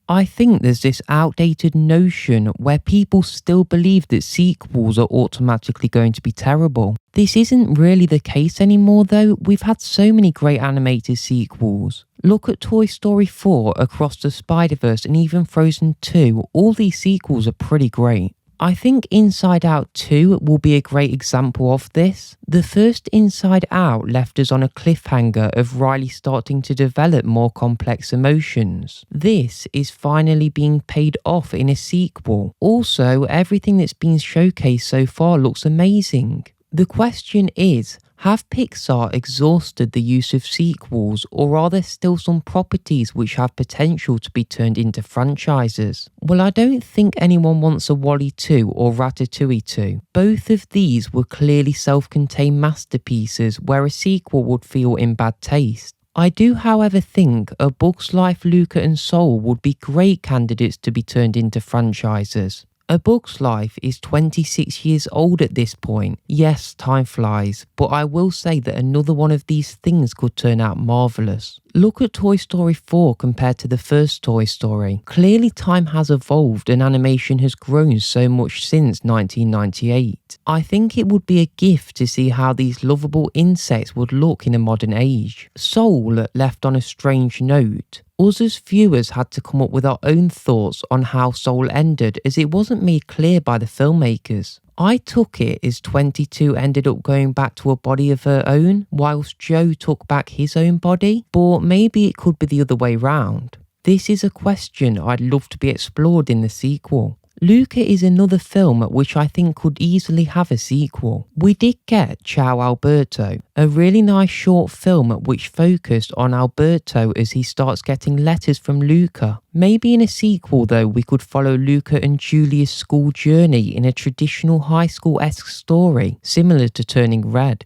I think there's this outdated notion where people still believe that sequels are automatically going to be terrible. This isn't really the case anymore though. We've had so many great animated sequels. Look at Toy Story 4, Across the Spider-Verse, and even Frozen 2. All these sequels are pretty great. I think Inside Out 2 will be a great example of this. The first Inside Out left us on a cliffhanger of Riley starting to develop more complex emotions. This is finally being paid off in a sequel. Also, everything that's been showcased so far looks amazing. The question is, have Pixar exhausted the use of sequels, or are there still some properties which have potential to be turned into franchises? Well, I don't think anyone wants a WALL-E 2 or Ratatouille 2. Both of these were clearly self-contained masterpieces where a sequel would feel in bad taste. I do, however, think A Bug's Life, Luca and Soul would be great candidates to be turned into franchises. A Bug's Life is 26 years old at this point. Yes, time flies, but I will say that another one of these things could turn out marvellous. Look at Toy Story 4 compared to the first Toy Story. Clearly time has evolved and animation has grown so much since 1998. I think it would be a gift to see how these lovable insects would look in a modern age. Soul left on a strange note. Us as viewers had to come up with our own thoughts on how Soul ended, as it wasn't made clear by the filmmakers. I took it as 22 ended up going back to a body of her own, whilst Joe took back his own body, but maybe it could be the other way round. This is a question I'd love to be explored in the sequel. Luca is another film which I think could easily have a sequel. We did get Ciao Alberto, a really nice short film which focused on Alberto as he starts getting letters from Luca. Maybe in a sequel though we could follow Luca and Julia's school journey in a traditional high school-esque story, similar to Turning Red.